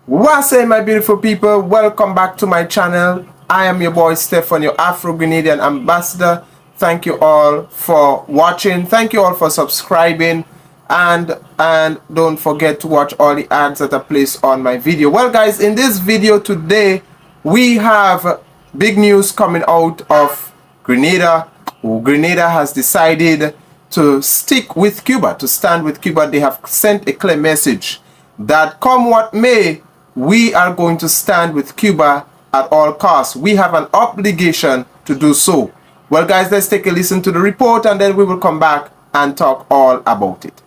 What's up, my beautiful people? Welcome back to my channel. I am your boy Stefan, your Afro-Grenadian ambassador. Thank you all for watching. Thank you all for subscribing. And don't forget to watch all the ads that are placed on my video. Well guys, in this video today, we have big news coming out of Grenada. Grenada has decided to stick with Cuba, to stand with Cuba. They have sent a clear message that come what may, we are going to stand with Cuba at all costs. We have an obligation to do so. Well guys, let's take a listen to the report and then we will come back and talk all about it.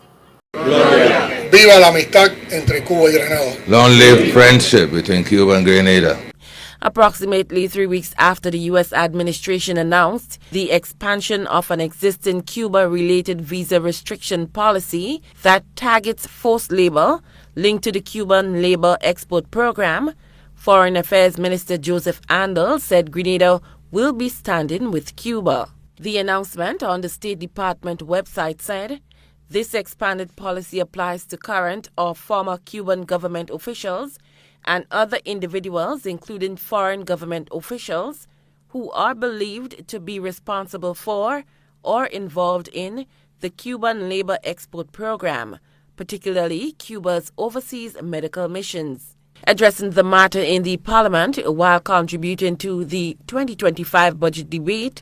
Gloria. Viva la amistad entre Cuba y Grenada. Long live friendship between Cuba and Grenada. Approximately 3 weeks after the U.S. administration announced the expansion of an existing Cuba-related visa restriction policy that targets forced labor linked to the Cuban labor export program, Foreign Affairs Minister Joseph Andel said Grenada will be standing with Cuba. The announcement on the State Department website said, this expanded policy applies to current or former Cuban government officials and other individuals, including foreign government officials, who are believed to be responsible for or involved in the Cuban labor export program, particularly Cuba's overseas medical missions. Addressing the matter in the Parliament while contributing to the 2025 budget debate,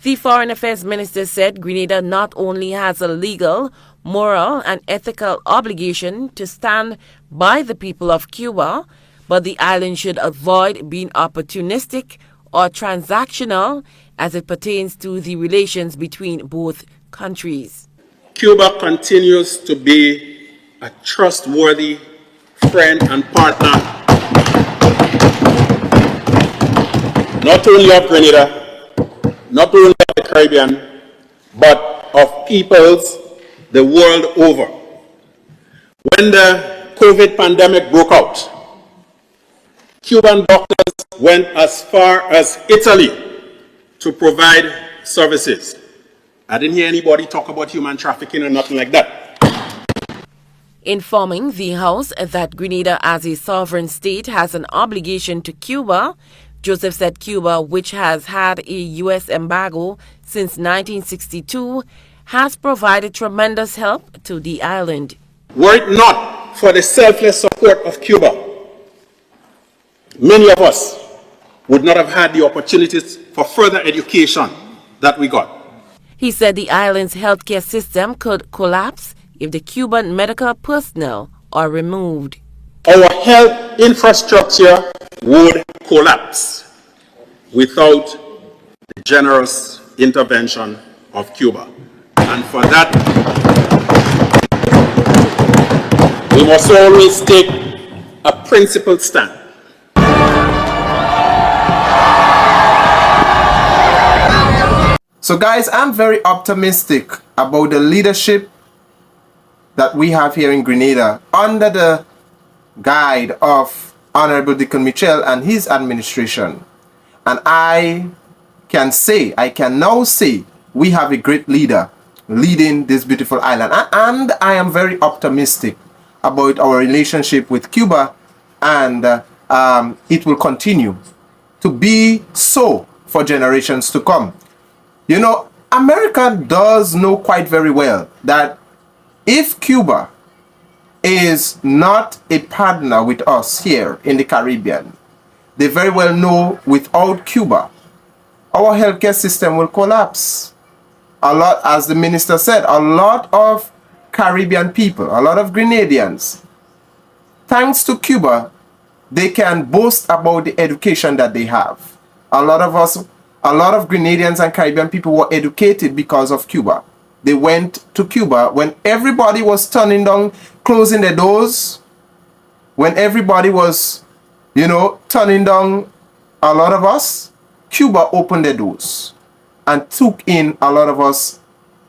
the Foreign Affairs Minister said Grenada not only has a legal, moral and ethical obligation to stand by the people of Cuba, but the island should avoid being opportunistic or transactional as it pertains to the relations between both countries. Cuba continues to be a trustworthy friend and partner, not only of Grenada, not only of the Caribbean, but of peoples the world over. When the COVID pandemic broke out, Cuban doctors went as far as Italy to provide services. I didn't hear anybody talk about human trafficking or nothing like that. Informing the House that Grenada as a sovereign state has an obligation to Cuba, Joseph said Cuba, which has had a U.S. embargo since 1962, has provided tremendous help to the island. Were it not for the selfless support of Cuba, many of us would not have had the opportunities for further education that we got. He said the island's healthcare system could collapse if the Cuban medical personnel are removed. Our health infrastructure would collapse without the generous intervention of Cuba. And for that, we must always take a principled stand. So guys, I'm very optimistic about the leadership that we have here in Grenada under the guide of Honorable Deacon Michel and his administration. And I can now say we have a great leader leading this beautiful island. And I am very optimistic about our relationship with Cuba, and it will continue to be so for generations to come. You know, America does know quite very well that if Cuba is not a partner with us here in the Caribbean, they very well know without Cuba, our healthcare system will collapse. A lot, as the minister said, a lot of Caribbean people, a lot of Grenadians, thanks to Cuba, they can boast about the education that they have. A lot of Grenadians and Caribbean people were educated because of Cuba. They went to Cuba when everybody was turning down, closing the doors, when everybody was, turning down a lot of us. Cuba opened the doors and took in a lot of us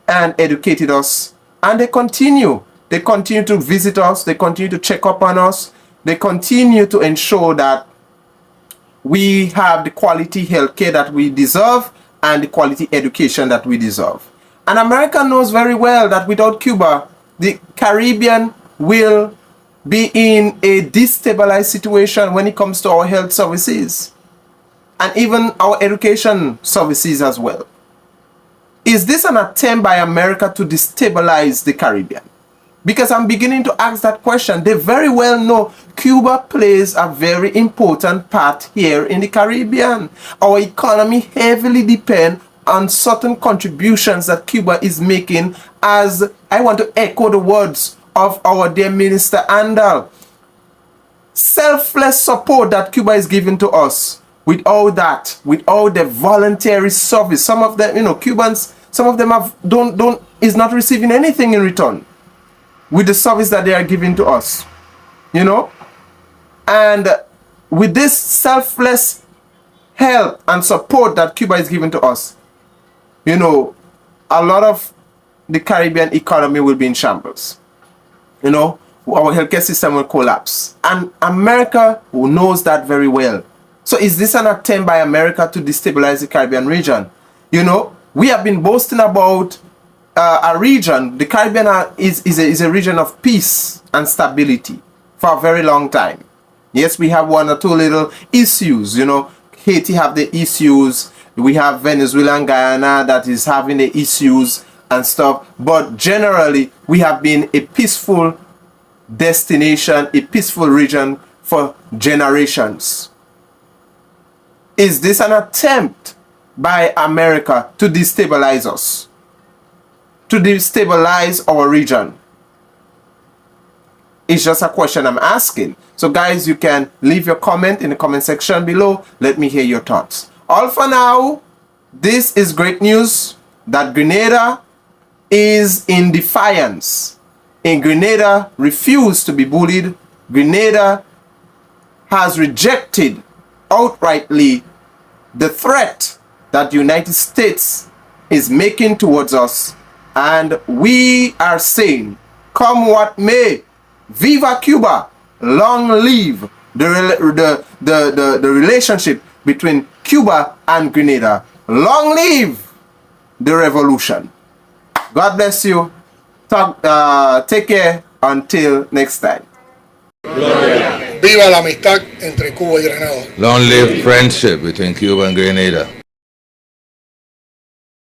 and educated us. And they continue to visit us, they continue to check up on us, they continue to ensure that we have the quality healthcare that we deserve and the quality education that we deserve. And America knows very well that without Cuba, the Caribbean will be in a destabilized situation when it comes to our health services and even our education services as well? Is this an attempt by America to destabilize the Caribbean? Because I'm beginning to ask that question. They very well know Cuba plays a very important part here in the Caribbean. Our economy heavily depends on certain contributions that Cuba is making, as I want to echo the words of our dear Minister Andal. Selfless support that Cuba is giving to us. Without that, without the voluntary service, some of them, Cubans, some of them is not receiving anything in return with the service that they are giving to us, and with this selfless help and support that Cuba is giving to us, a lot of the Caribbean economy will be in shambles. Our healthcare system will collapse, and America knows that very well. So is this an attempt by America to destabilize the Caribbean region? We have been boasting about a region. The Caribbean is a region of peace and stability for a very long time. Yes, we have one or two little issues. Haiti have the issues. We have Venezuela and Guyana that is having the issues and stuff. But generally, we have been a peaceful destination, a peaceful region for generations. Is this an attempt by America to destabilize us, to destabilize our region? It's just a question I'm asking. So guys, you can leave your comment in the comment section below. Let me hear your thoughts. All for now, this is great news that Grenada is in defiance. And Grenada refused to be bullied. Grenada has rejected outrightly the threat that the United States is making towards us, and we are saying, come what may, viva Cuba, long live the relationship between Cuba and Grenada, long live the revolution. God bless you. Take care until next time. Viva la amistad entre Cuba y Grenada. Long live friendship between Cuba and Grenada.